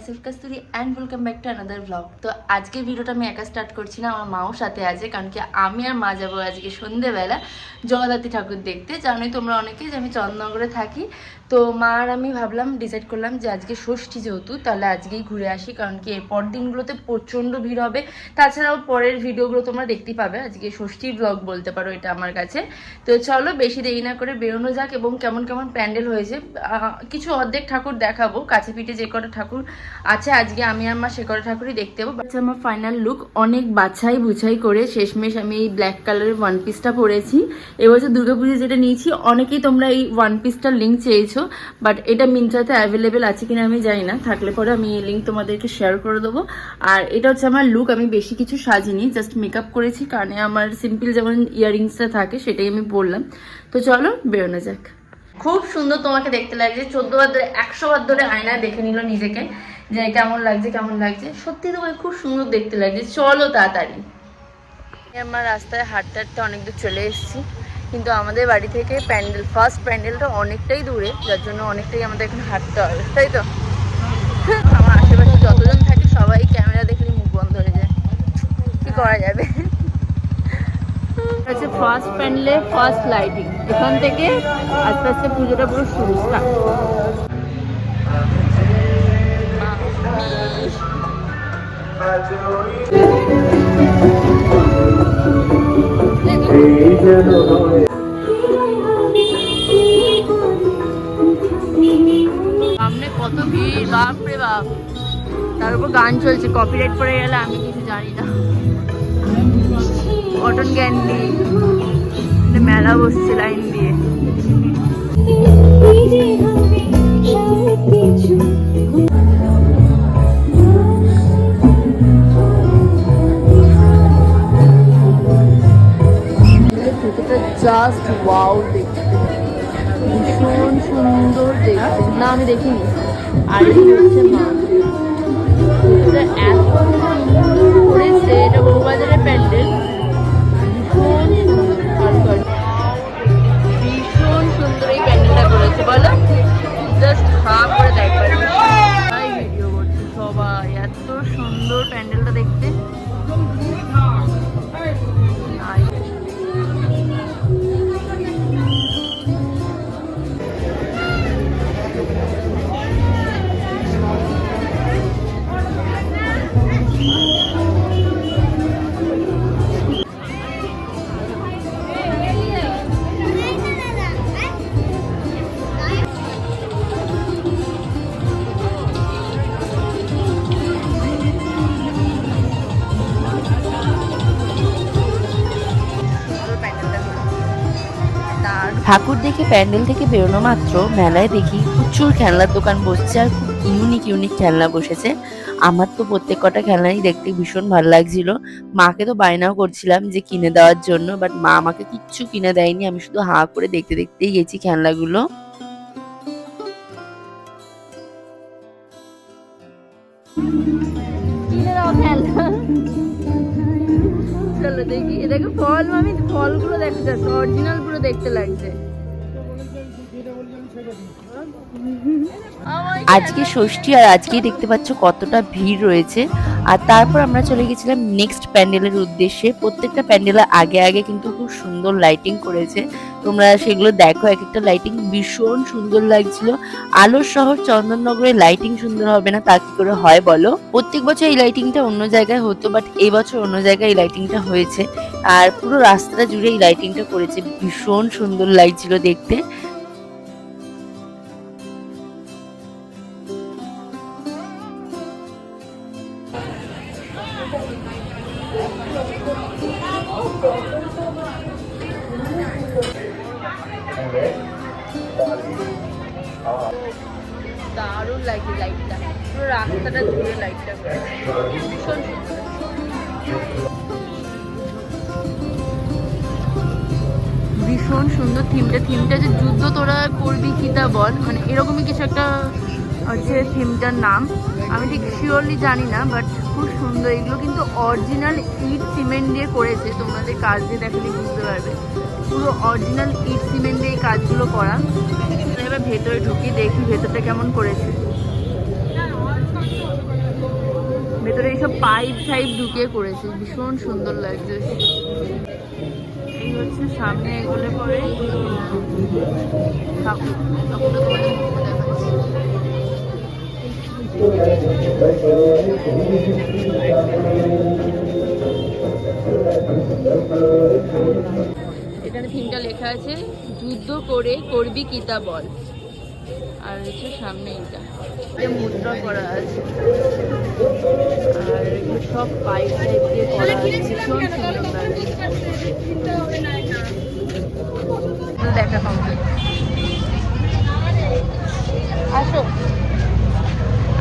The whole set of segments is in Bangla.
Myself Kasturi and welcome back to another blog. তো আজকের ভিডিওটা আমি একা স্টার্ট করছি না, আমার মাও সাথে আছে, কারণ কি আমি আর মা যাবো আজকে সন্ধ্যেবেলা জগদ্ধাত্রী ঠাকুর দেখতে। জানোই তোমরা অনেকে যে আমি চন্দননগরে থাকি, তো মা আর আমি ভাবলাম, ডিসাইড করলাম যে আজকে ষষ্ঠী যেহেতু, তাহলে আজকেই ঘুরে আসি, কারণ কি এরপর দিনগুলোতে প্রচণ্ড ভিড় হবে। তাছাড়াও পরের ভিডিওগুলো তোমরা দেখতেই পাবে, আজকে ষষ্ঠীর ব্লগ বলতে পারো এটা আমার কাছে। তো চলো বেশি দেরি না করে বেরোনো যাক, এবং কেমন কেমন প্যান্ডেল হয়েছে কিছু অর্ধেক ঠাকুর দেখাবো, কাছে পিঠে যে কটা ঠাকুর আছে আজকে আমি আর মা সে কটা ঠাকুরই দেখতে পাবো। আচ্ছা, আমার ফাইনাল লুক অনেক বাছাই বুঝাই করে শেষমেশ আমি এই ব্ল্যাক কালারের ওয়ান পিসটা পরেছি। এবছর দুর্গাপুজো যেটা নিয়েছি, অনেকেই তোমরা এই ওয়ান পিসটার লিঙ্ক চেয়েছো, বাট এটা মিন্ত্রাতে অ্যাভেলেবেল আছে কিনা আমি জানি না, থাকলে পরে আমি এই লিঙ্ক তোমাদেরকে শেয়ার করে দেবো। আর এটা হচ্ছে আমার লুক, আমি বেশি কিছু সাজিনি, জাস্ট মেকআপ করেছি, কারণে আমার সিম্পল যেমন ইয়াররিংসটা থাকে সেটাই আমি পরলাম। তো চলো বেরোনো যাক। খুব সুন্দর তোমাকে দেখতে লাগছে, 14 বার ধরে 100 বার ধরে আয়নায় দেখে নিল নিজেকে যে কেমন লাগছে কেমন লাগছে। সত্যি তোমাকে খুব সুন্দর দেখতে লাগছে, চলো তাড়াতাড়ি। আমার রাস্তায় হাঁটতে হাঁটতে অনেক দূর চলে এসেছি, কিন্তু আমাদের বাড়ি থেকে প্যান্ডেল, ফার্স্ট প্যান্ডেলটা অনেকটাই দূরে, যার জন্য অনেকটাই আমাদের এখন হাঁটতে হবে, তাই তো। আমার আশেপাশে যতজন থাকে সবাই ক্যামেরা দেখলে মুখ বন্ধ হয়ে যায়, কি করা যাবে। আছে ফার্স্ট প্যান্ডেলে ফার্স্ট লাইটিং, এখান থেকে আস্তে আস্তে পুজোটা পুরো শুরু। সামনে কত ভিড়, বাপরে বাপ। তার উপর গান চলছে, কপিরাইট পড়ে গেলে আমি কিছু জানি না। কটন ক্যান্ডি মেলা বসছে লাইন দিয়ে। জাস্ট ওয়াও, দেখতে ভীষণ সুন্দর দেখতে, না আমি দেখিনি। আর এই হচ্ছে মা, এত সুন্দর করেছে, এটা বউবাজারের প্যান্ডেল, ভীষণ সুন্দর এই প্যান্ডেলটা করেছে, বলো জাস্ট হাঁ করে দেখবার সবাই ভিডিও করছে, সবাই এত সুন্দর প্যান্ডেলটা দেখতে। ঠাকুর দেখে প্যান্ডেল থেকে বেরোনো মাত্র মেলায় দেখি প্রচুর খেলনার দোকান বসছে, আর খুব ইউনিক খেলনা বসেছে। আমার তো প্রত্যেক কটা খেলনাই দেখতে ভীষণ ভালো লাগছিল। মাকে তো বায়নাও করছিলাম যে কিনে দেওয়ার জন্য, বাট মা আমাকে কিচ্ছু কিনে দেয়নি, আমি শুধু হাঁ করে দেখতে দেখতেই গেছি খেলনাগুলো। চলো দেখি, এটাকে ফল, আমি ফলগুলো দেখতে যাচ্ছি, অরিজিনাল পুরো দেখতে লাগছে। আজকে ষষ্ঠী, আর আজকেই দেখতে পাচ্ছ কতটা ভিড় রয়েছে। আর তারপর আমরা চলে গেছিলাম নেক্সট প্যান্ডেলের উদ্দেশ্যে। প্রত্যেকটা প্যান্ডেলের আগে আগে কিন্তু খুব সুন্দর লাইটিং করেছে, তোমরা সেগুলো দেখো। এক একটা লাইটিং ভীষণ সুন্দর লাগছিল। আলোর শহর চন্দননগরের লাইটিং সুন্দর হবে না তা কি করে হয় বলো। প্রত্যেক বছর এই লাইটিংটা অন্য জায়গায় হতো, বাট এই বছর অন্য জায়গায় এই লাইটিংটা হয়েছে, আর পুরো রাস্তাটা জুড়ে এই লাইটিংটা করেছে, ভীষণ সুন্দর লাগছিল দেখতে। দারুণ লাগছে লাইটটা, পুরো রাস্তাটা জুড়ে লাইটটা ভীষণ সুন্দর। ভীষণ সুন্দর থিমটা যে যুদ্ধ তোরা করবি কি তা বল, মানে এরকমই কিছু একটা হচ্ছে থিমটার নাম, আমি ঠিক শিওরলি জানি না, বাট খুব সুন্দর। এগুলো কিন্তু অরিজিনাল ইট সিমেন্ট দিয়ে করেছে, তোমাদের কাজ দিয়ে দেখলে বুঝতে পারবে, পুরো অরিজিনাল ইট সিমেন্ট দিয়ে এই কাজগুলো করা। এবার ভেতরে ঢুকি, দেখি ভেতরটা কেমন করেছে। সব পাইপ টাইপ ঢুকিয়ে করেছে, ভীষণ সুন্দর লাগছে। এই হচ্ছে সামনে এগুলো পরে ঠাকুর, ঠাকুরটা তোমাদের মুখে দেখাচ্ছি। এখানে থিমটা লেখা আছে, যুদ্ধ করে করবি কিতা বল। আর হচ্ছে সামনে এটা মুদ্রা করা আছে, আর এগুলো সব পাইপ টাইপ দিয়ে করা আছে, ভীষণ সুন্দর লাগছে। দেখা কমপ্লিট। আসো,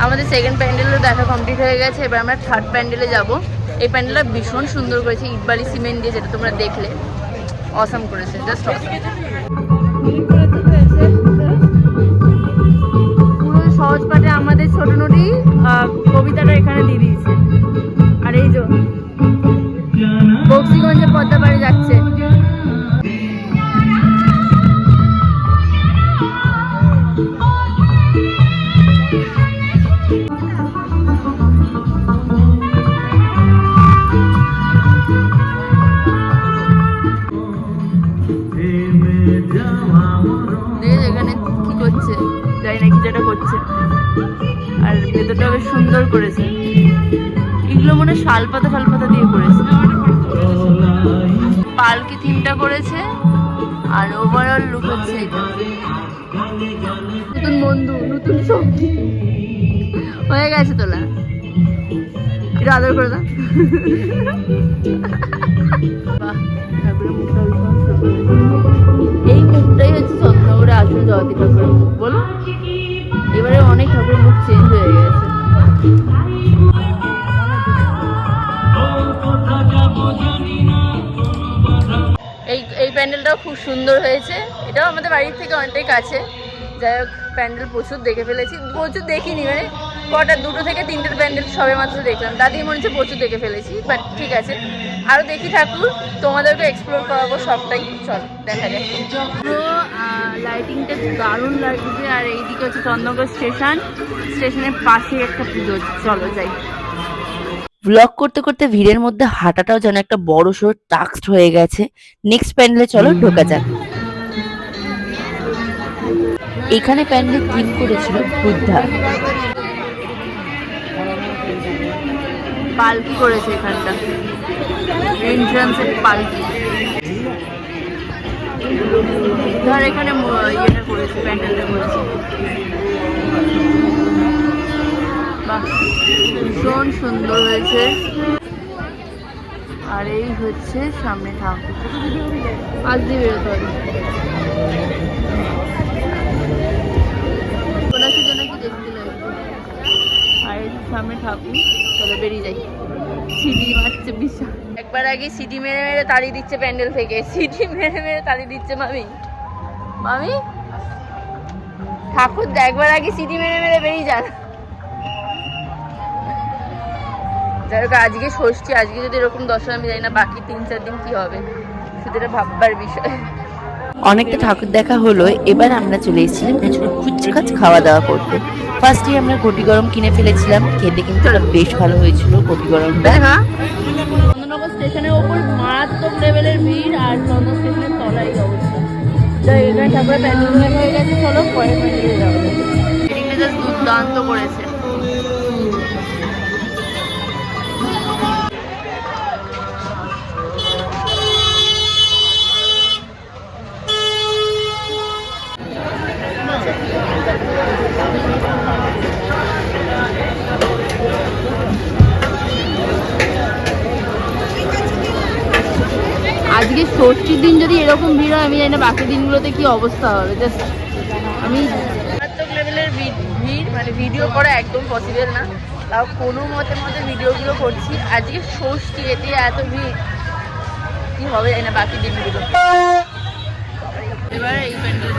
আমাদের সেকেন্ড প্যান্ডেলও দেখা কমপ্লিট হয়ে গেছে। এবার আমরা থার্ড প্যান্ডেলে যাব। এই প্যান্ডেলটা ভীষণ সুন্দর করেছে, ইটবালি সিমেন্ট দিয়ে, যেটা তোমরা দেখলে অসাম করেছে, জাস্ট অসাম। পুরো সহজ পাঠে আমাদের ছোট নদী কবিতাটা এখানে দিয়ে দিয়েছে। আর এই যে বক্সিগঞ্জে পদ্মা বাড়ি যাচ্ছে। এখানে কি করছে জানি না, কি যেটা করছে। আর ভেতরটা বেশ সুন্দর করেছে, এগুলো মনে শালপাতা শালপাতা দিয়ে করেছে। পালকি থিমটা করেছে, আর ওভারঅল লুক হচ্ছে এটা। নতুন বন্ধু, নতুন সঙ্গী হয়ে গেছে তোলা। এটা আদর করে দাও। বাহ, ঠাকুরের মুখটা ভীষণ সুন্দর। এই মুখটাই হচ্ছে চন্দ্রনগরের আসল জগতী ঠাকুরের মুখ, বলো। এবারে অনেক ঠাকুরের মুখ চেঞ্জ হয়ে গেছে। এই প্যান্ডেলটাও খুব সুন্দর হয়েছে, এটাও আমাদের বাড়ির থেকে অনেকটাই কাছে। যাই হোক, প্যান্ডেল প্রচুর দেখে ফেলেছি, প্রচুর দেখিনি, মানে কটা, 2 থেকে 3টের প্যান্ডেল সবে মাত্র দেখলাম। দাদির মনে হচ্ছে প্রচুর দেখে ফেলেছি, বাট ঠিক আছে, আরও দেখি ঠাকুর, তোমাদেরকে এক্সপ্লোর করাবো সবটাই। চল দেখা যায়। পুরো লাইটিংটা দারুণ লাগছে। আর এইদিকে হচ্ছে চন্দ্রনগর স্টেশন, স্টেশনের পাশে একটা পুজো। চলো যাই। ব্লগ করতে করতে ভিড়ের মধ্যে হাঁটাটাও যেন একটা বড় সড় টাস্ক হয়ে গেছে। নেক্সট প্যান্ডেলে চলো ঢোকা যাক। এখানে প্যান্ডেল থিম করেছিল বুদ্ধা। পালকি করেছে এখানটা, এন্ট্রান্সের পালকি। ধর এখানে ইয়েটা করেছে, প্যান্ডেলটা করেছে। বাহ, ভীষণ সুন্দর হয়েছে। আর এই হচ্ছে সামনে ঠাকুর, পাশ দিয়ে বেরোতে হবে। কোনাকি জোনাকি দেখতে লাগবে। আর এই সামনে ঠাকুর, চলো বেরিয়ে যাই। সিটি মারছে বিশাল, একবার আগে সিটি মেরে মেরে তাড়িয়ে দিচ্ছে প্যান্ডেল থেকে, সিটি মেরে মেরে তাড়িয়ে দিচ্ছে মামি। মামি, ঠাকুর একবার আগে সিটি মেরে মেরে বেরিয়ে যান। যাই হোক, আজকে ষষ্ঠী, আজকে যদি এরকম দশা, আমি জানি না বাকি 3-4 দিন কি হবে, শুধু এটা ভাববার বিষয়। অনেকটা ঠাকুর দেখা হলো, এবার আমরা চলে এসেছিলাম কিছু কুচকাচ খাওয়া দাওয়া করতে। ফার্স্টে আমরা ঘটি গরম কিনে ফেলেছিলাম, খেতে কিন্তু ওটা বেশ ভালো হয়েছিল ঘটি গরমটা। হ্যাঁ, চন্দননগর স্টেশনের ওপর মারাত্মক লেভেলের ভিড়, আর চন্দন স্টেশনের তলায় এই অবস্থা। তো এখানে ঠাকুরের প্যান্ডেল হয়ে গেছে, চলো পরে প্যান্ডেলে যাবো। এদিকটা জাস্ট দুর্দান্ত করেছে। আজকে ষষ্ঠীর দিন যদি এরকম ভিড় হয়, আমি জানি না বাকি দিনগুলোতে কি অবস্থা হবে। জাস্ট আমি মারাত্মক লেভেলের ভিড়, মানে ভিডিও করা একদম পসিবল না, তাও কোনো মতে ভিডিওগুলো করছি। আজকে ষষ্ঠী, এতে এত ভিড়, কি হবে জানি না বাকি দিনগুলো। এবার এই প্যান্ডেল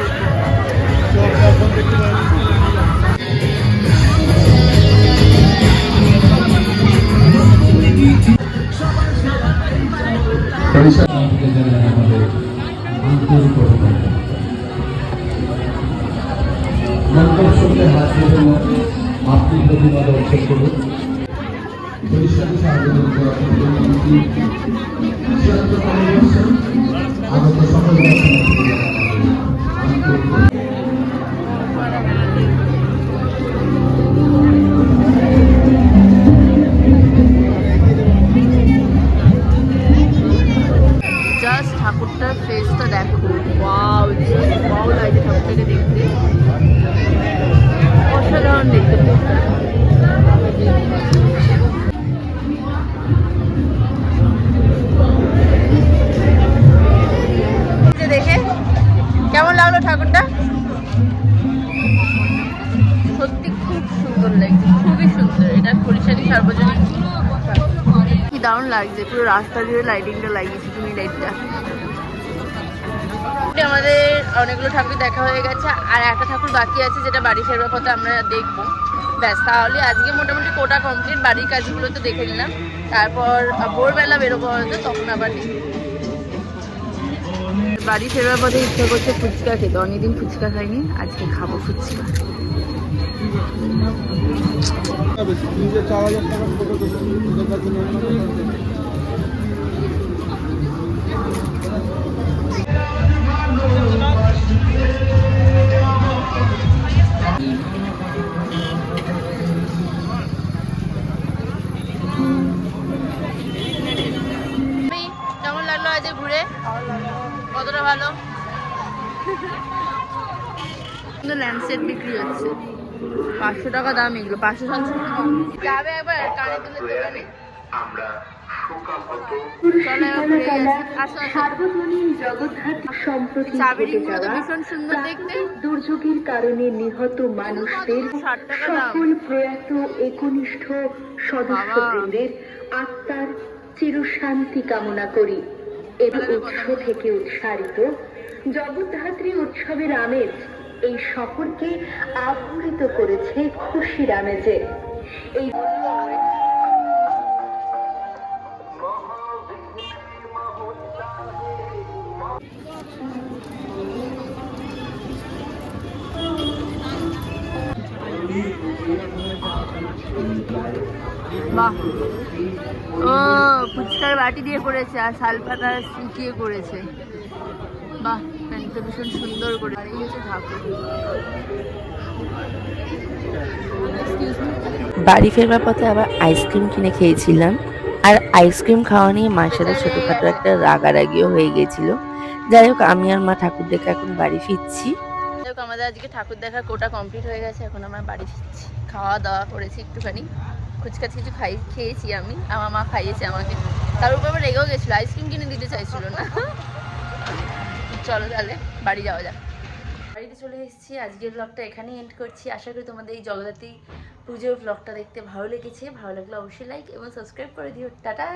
জাস্ট ঠাকুরটার ফেসটা দেখো, ওয়াও ওয়াও লাগছে ঠাকুরটাকে দেখতে, অসাধারণ দেখতে মুখটা। দেখে কেমন লাগলো ঠাকুরটা? সত্যি খুব সুন্দর লাগছে, খুবই সুন্দর। এটা খরিশালী সার্বজনীন, কি দারুণ লাগছে। পুরো রাস্তা জুড়ে লাইটিংটা লাগিয়েছে, তুমি লাইটটা। আমাদের অনেকগুলো ঠাকুর দেখা হয়ে গেছে, আর একটা ঠাকুর বাকি আছে যেটা বাড়ি ফেরবার পথে আমরা দেখবো। ব্যাস, তাহলে আজকে মোটামুটি কোটা কমপ্লিট। বাড়ির কাজগুলো তো দেখে নিলাম, তারপর ভোরবেলা বেরোবো হয়তো, তখন আবার বাড়ি ফেরবার পথে ইচ্ছা করছে ফুচকা খেতে। অনেকদিন ফুচকা খাইনি, আজকে খাবো ফুচকা। কেমন লাগলো আজ ঘুরে? কতটা ভালো? কিন্তু ল্যান্ডসেট বিক্রি হচ্ছে 500 টাকা দাম, এগুলো 500 যাবে একবার কানে তুলে দোকানে। ভীষণ সুন্দর দেখতে। দুর্যোগের কারণে নিহত মানুষদের সকল প্রয়াত একনিষ্ঠ সদস্যবৃন্দের আত্মার চিরশান্তি কামনা করি। এই উৎস থেকে উৎসারিত জগদ্ধাত্রী উৎসবের আমেজ এই শহরকে আবৃত করেছে খুশির আমেজে। এই বাহ, ও ফুচকার বাটি দিয়ে করেছে আর শালপাতা শুকিয়ে করেছে। বাহ, প্যান্টটা ভীষণ সুন্দর করে। আর এই হচ্ছে ঠাকুর। বাড়ি ফেরবার পথে আবার আইসক্রিম কিনে খেয়েছিলাম, আর আইসক্রিম খাওয়া নিয়ে মায়ের সাথে ছোটখাটো একটা রাগারাগিও হয়ে গেছিল। যাই হোক, আমি আর মা ঠাকুর দেখে এখন বাড়ি ফিরছি। যাই হোক, আমাদের আজকে ঠাকুর দেখার কোটা কমপ্লিট হয়ে গেছে, এখন আমরা বাড়ি ফিরছি। খাওয়া দাওয়া করেছি একটুখানি, ফুচকা কিছু খেয়েছি আমি, আমার মা খাইয়েছে আমাকে। তার উপর আবার রেগেও গেছিলো, আইসক্রিম কিনে দিতে চাইছিল না। চলো তাহলে বাড়ি যাওয়া যাক। বাড়িতে চলে এসেছি, আজকের ব্লগটা এখানেই এন্ড করছি। আশা করি তোমাদের এই জগদ্ধাত্রী পুজোর ব্লগটা দেখতে ভালো লেগেছে। ভালো লাগলে অবশ্যই লাইক এবং সাবস্ক্রাইব করে দিও। টাটা।